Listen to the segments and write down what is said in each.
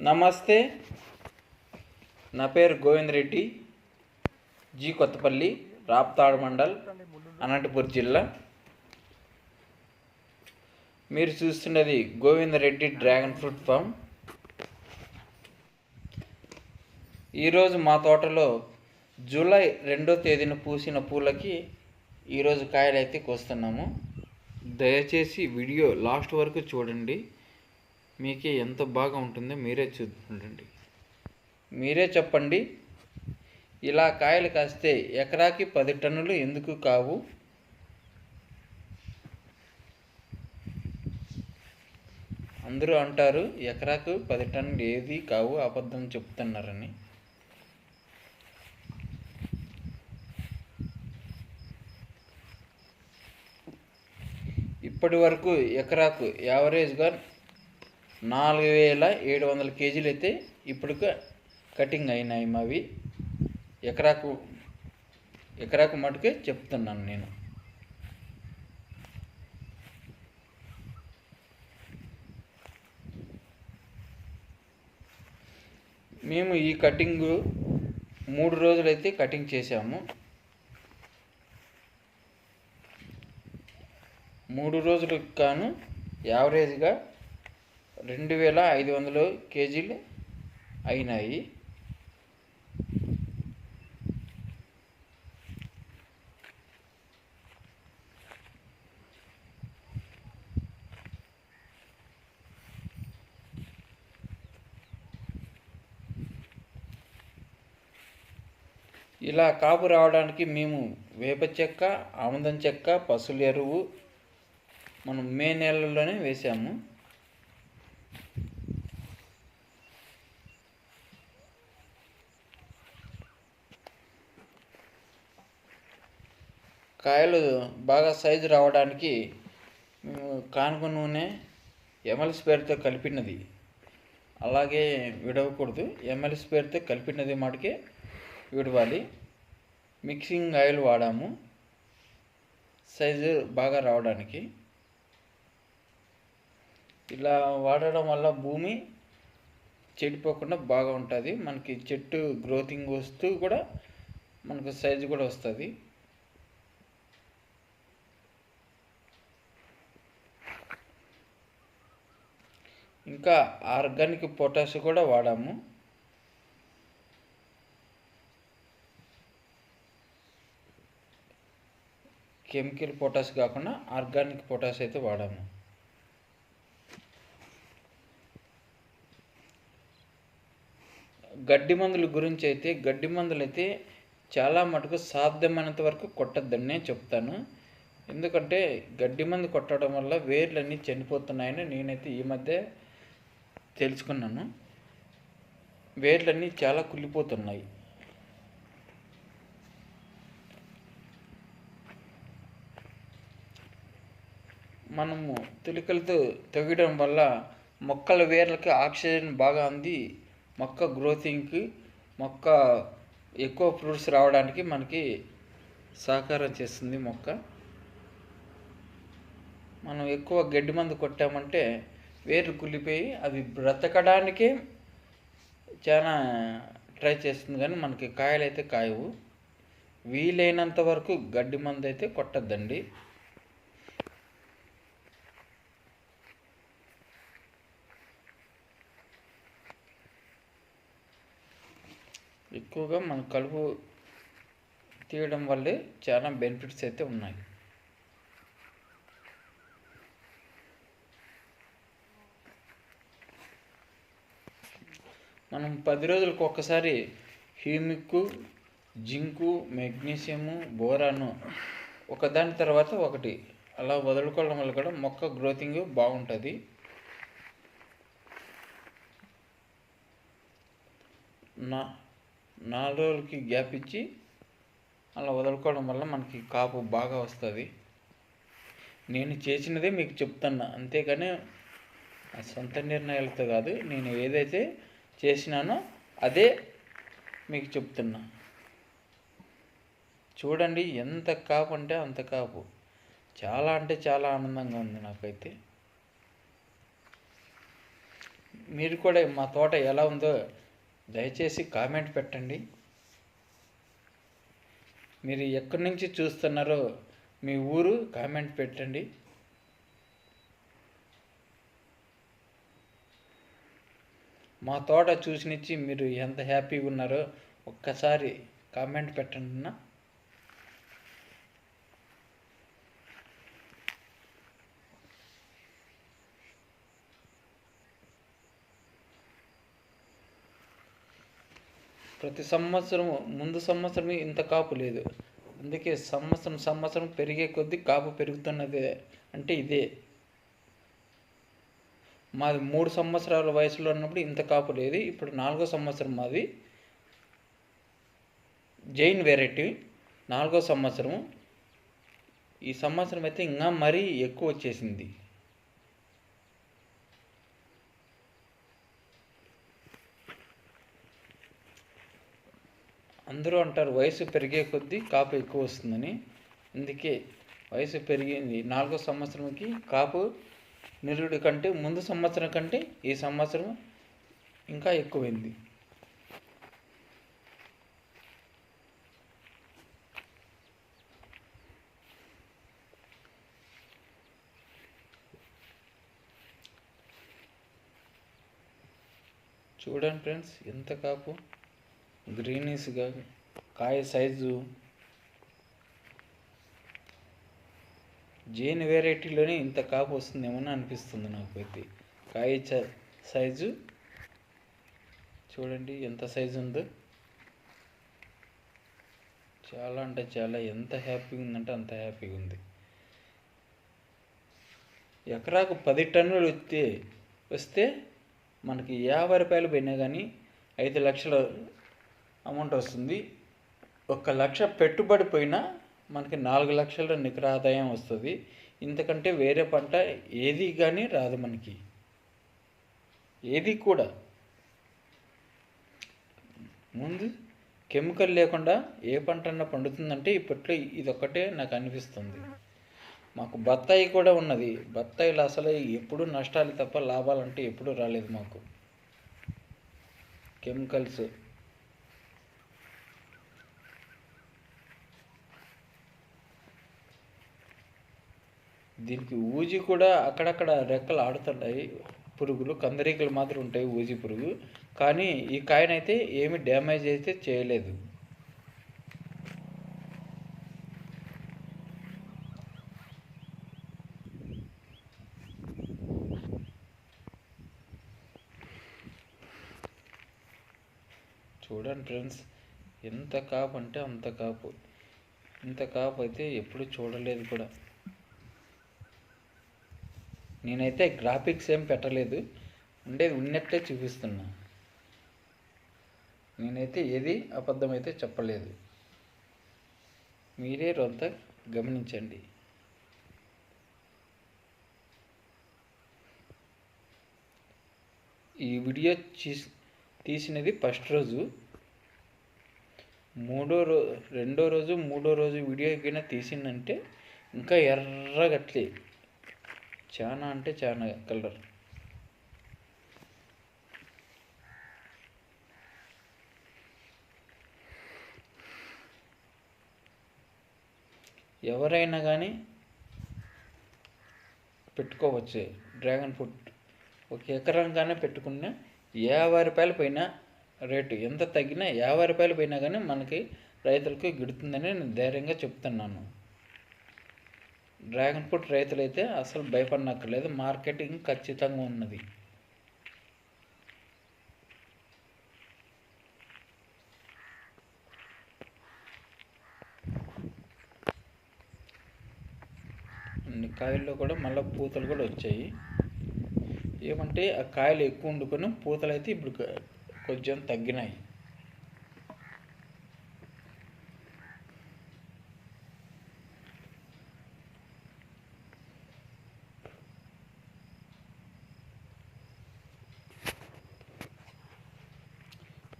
నమస్తే, నా పేరు గోవింద్ రెడ్డి, జీ కొత్తపల్లి, రాప్తాడు మండల్, అనంతపురం జిల్లా. మీరు చూస్తున్నది Govind Reddy dragon fruit form. ఈరోజు మా తోటలో జూలై 2వ తేదీన పూసిన పూలకి ఈరోజు కాయలు అయితే కోస్తున్నాము. దయచేసి వీడియో లాస్ట్ వరకు చూడండి, మీకే ఎంత బాగా ఉంటుందో మీరే చూడండి. మీరే చెప్పండి, ఇలా కాయలు కాస్తే ఎకరాకి 10 టన్నులు ఎందుకు కావు? అందరూ అంటారు ఎకరాకు 10 టన్నులు ఏది కావు, అబద్ధం చెప్తున్నారని. ఇప్పటి వరకు ఎకరాకు యావరేజ్గా 4700 కేజీలు అయితే ఇప్పటికే కటింగ్ అయినాయి మావి. ఎకరాకు మటుకే చెప్తున్నాను నేను. మేము ఈ కటింగ్ 3 రోజులైతే కటింగ్ చేసాము. 3 రోజులకు గాను యావరేజ్గా 2500 కేజీలు అయినాయి. ఇలా కాపు రావడానికి మేము వేప చెక్క, ఆముదం చెక్క, పశువుల ఎరువు మనం మే నెలలోనే వేసాము. కాయలు బాగా సైజు రావడానికి మేము కానుక నూనె ఎమ్ఎల్స్ పేరుతో కలిపినది, అలాగే విడవకూడదు. ఎమ్ఎల్స్ పేరుతో కలిపినది మాటకే విడవాలి. మిక్సింగ్ ఆయిల్ వాడాము సైజు బాగా రావడానికి. ఇలా వాడడం వల్ల భూమి చెడిపోకుండా బాగా ఉంటుంది. మనకి చెట్టు గ్రోతింగ్ వస్తూ కూడా మనకు సైజు కూడా వస్తుంది. ఇంకా ఆర్గానిక్ పొటాష్ కూడా వాడాము. కెమికల్ పొటాష్ కాకుండా ఆర్గానిక్ పొటాష్ అయితే వాడాము. గడ్డి మందుల గురించి అయితే గడ్డి మందులు అయితే చాలా మటుకు సాధ్యమైనంత వరకు కొట్టద్దని చెప్తాను. ఎందుకంటే గడ్డి మందు కొట్టడం వల్ల వేర్లన్నీ చనిపోతున్నాయని నేనైతే ఈ మధ్య తెలుసుకున్నాను. వేర్లన్నీ చాలా కుళ్ళిపోతున్నాయి. మనము తులికలతో తవ్వడం వల్ల మొక్కల వేర్లకి ఆక్సిజన్ బాగా అంది మొక్క గ్రోతింగ్కి, మొక్క ఎక్కువ ఫ్రూట్స్ రావడానికి మనకి సహకారం చేస్తుంది మొక్క. మనం ఎక్కువ గడ్డి మందు కొట్టామంటే వేర్లు కుళ్ళిపోయి అవి బ్రతకడానికే చాలా ట్రై చేస్తుంది, కానీ మనకి కాయలు అయితే కాయవు. వీలైనంత వరకు గడ్డి మందు అయితే కొట్టద్దండి. ఎక్కువగా మన కలుపు తీయడం వల్లే చాలా బెనిఫిట్స్ అయితే ఉన్నాయి. మనం 10 రోజులకు ఒక్కసారి హ్యూమిక్, జింకు, మెగ్నీషియము, బోరాను ఒకదాని తర్వాత ఒకటి అలా వదులుకోవడం వల్ల కూడా మొక్క గ్రోతింగ్ బాగుంటుంది. నా 4 రోజులకి గ్యాప్ ఇచ్చి అలా వదులుకోవడం వల్ల మనకి కాపు బాగా వస్తుంది. నేను చేసినదే మీకు చెప్తున్నా, అంతేగాని సొంత నిర్ణయాలతో కాదు. నేను ఏదైతే చేసినానో అదే మీకు చెప్తున్నా. చూడండి ఎంత కాపు అంటే అంత కాపు. చాలా అంటే చాలా ఆనందంగా ఉంది నాకైతే. మీరు కూడా మా తోట ఎలా ఉందో దయచేసి కామెంట్ పెట్టండి. మీరు ఎక్కడి నుంచి చూస్తున్నారో మీ ఊరు కామెంట్ పెట్టండి. మా తోట చూసినిచ్చి మీరు ఎంత హ్యాపీగా ఉన్నారో ఒక్కసారి కామెంట్ పెట్టండి అన్న. ప్రతి సంవత్సరం ముందు సంవత్సరం ఇంత కాపు లేదు, అందుకే సంవత్సరం పెరిగే కొద్దీ కాపు పెరుగుతున్నది అంటే ఇదే. మాది 3 సంవత్సరాల వయసులో ఉన్నప్పుడు ఇంత కాపు లేదు, ఇప్పుడు 4వ సంవత్సరం మాది. జైన్ వెరైటీ 4వ సంవత్సరం. ఈ సంవత్సరం అయితే ఇంకా మరీ ఎక్కువ వచ్చేసింది. అందరూ అంటారు వయసు పెరిగే కొద్దీ కాపు ఎక్కువ వస్తుందని. అందుకే వయసు పెరిగింది 4వ సంవత్సరంకి కాపు నిరుడి కంటే ముందు సంవత్సరం కంటే ఈ సంవత్సరం ఇంకా ఎక్కువైంది. చూడండి ఫ్రెండ్స్, ఎంత కాపు గ్రీనిష్గా, కాయ సైజు జైన్ వెరైటీలోనే ఇంత కాపు వస్తుందేమో అనిపిస్తుంది నాకైతే. కాయ సైజు చూడండి ఎంత సైజు ఉందో. చాలా అంటే చాలా ఎంత హ్యాపీగా ఉందంటే అంత హ్యాపీగా ఉంది. ఎకరాకు 10 టన్నులు వస్తే మనకి 50 రూపాయలు పోయినా కానీ 5 లక్షల అమౌంట్ వస్తుంది. 1 లక్ష పెట్టుబడి పోయినా మనకి 4 లక్షల నికర ఆదాయం వస్తుంది. ఇంతకంటే వేరే పంట ఏది కానీ రాదు మనకి, ఏది కూడా. ముందు కెమికల్ లేకుండా ఏ పంట అన్నా పండుతుందంటే ఇప్పట్లో ఇదొక్కటే నాకు అనిపిస్తుంది. మాకు బత్తాయి కూడా ఉన్నది. బత్తాయిలు అసలు ఎప్పుడు నష్టాలు తప్ప లాభాలంటే ఎప్పుడూ రాలేదు మాకు. కెమికల్స్ దీనికి ఊజీ కూడా అక్కడక్కడ రెక్కలు ఆడుతుంటాయి. పురుగులు కందరీకలు మాత్రం ఉంటాయి ఊజీ పురుగు. కానీ ఈ కాయనైతే ఏమి డ్యామేజ్ అయితే చేయలేదు. చూడండి ఫ్రెండ్స్, ఎంత కాపు అంటే అంత కాపు. ఇంత కాపు అయితే ఎప్పుడు చూడలేదు కూడా. నేనైతే గ్రాఫిక్స్ ఏం పెట్టలేదు, ఉండేది ఉన్నట్టే చూపిస్తున్నా. నేనైతే ఏది అబద్ధమైతే చెప్పలేదు, మీరే రొంత గమనించండి. ఈ వీడియో తీసినది ఫస్ట్ రోజు. రెండో రోజు మూడో రోజు వీడియో కైనా తీసిందంటే ఇంకా ఎర్రగట్లే, చాలా అంటే చాలా కలర్. ఎవరైనా కానీ పెట్టుకోవచ్చు డ్రాగన్ ఫ్రూట్. 1 ఎకరానికైనా పెట్టుకున్నా 50 రూపాయలు పైన రేటు, ఎంత తగ్గినా 50 రూపాయలు పైన కానీ మనకి రైతులకు గిడుతుందని నేను ధైర్యంగా చెప్తున్నాను. డ్రాగన్ ఫ్రూట్ రైతులైతే అసలు భయపడనక్కర్లేదు, మార్కెటింగ్ ఖచ్చితంగా ఉన్నది. అన్ని కాయల్లో కూడా మళ్ళీ పూతలు కూడా వచ్చాయి. ఏమంటే ఆ కాయలు ఎక్కువ వండుకొని పూతలు అయితే ఇప్పుడు కొంచెం తగ్గినాయి.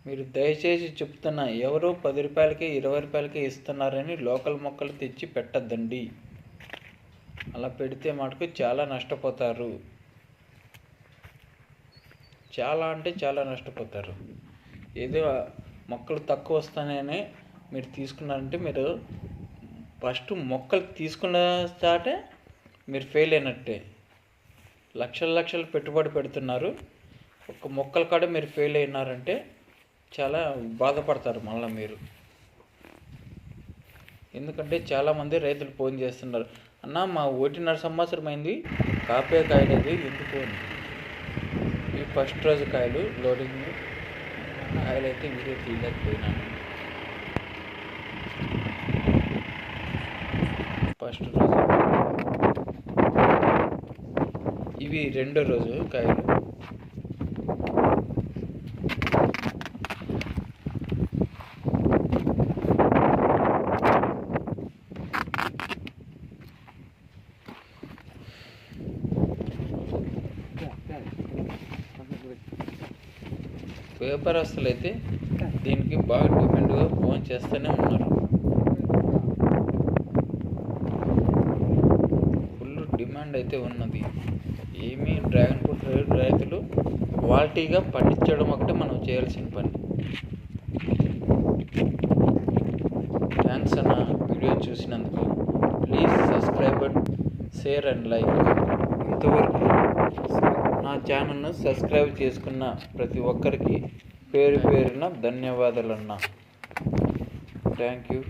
మీరు దయచేసి చెప్తున్నా, ఎవరో 10 రూపాయలకి 20 రూపాయలకి ఇస్తున్నారని లోకల్ మొక్కలు తెచ్చి పెట్టద్దండి. అలా పెడితే మటుకు చాలా నష్టపోతారు. చాలా అంటే చాలా నష్టపోతారు. ఏదో మొక్కలు తక్కువ వస్తాయని మీరు తీసుకున్నారంటే మీరు ఫస్ట్ మొక్కలు తీసుకున్న స్టార్టే మీరు ఫెయిల్ అయినట్టే. లక్షలు పెట్టుబడి పెడుతున్నారు, ఒక మొక్కల కాడ మీరు ఫెయిల్ అయినారంటే చాలా బాధపడతారు మళ్ళీ మీరు. ఎందుకంటే చాలామంది రైతులు ఫోన్ చేస్తున్నారు, అన్న మా 1.5 సంవత్సరం అయింది కాపే కాయలేదు ఎందుకు అని. ఈ ఫస్ట్ రోజు కాయలు లోడింగ్ కాయలు అయితే వీడియో తీయలేకపోయినాను. ఫస్ట్ రోజు ఇవి రెండో రోజు కాయలు. వ్యాపారస్తులు అయితే దీనికి బాగా డిమాండ్గా ఫోన్ చేస్తూనే ఉన్నారు. ఫుల్ డిమాండ్ అయితే ఉన్నది. ఏమీ డ్రాగన్ ఫ్రూట్ రైతులు క్వాలిటీగా పండించడం ఒకటే మనం చేయాల్సిన పని. థ్యాంక్స్ అన్న వీడియో చూసినందుకు. Please subscribe and share and like. ఇంతవరకు నా ఛానల్ను సబ్స్క్రైబ్ చేసుకున్న ప్రతి ఒక్కరికి పేరున ధన్యవాదాలన్నా. Thank you.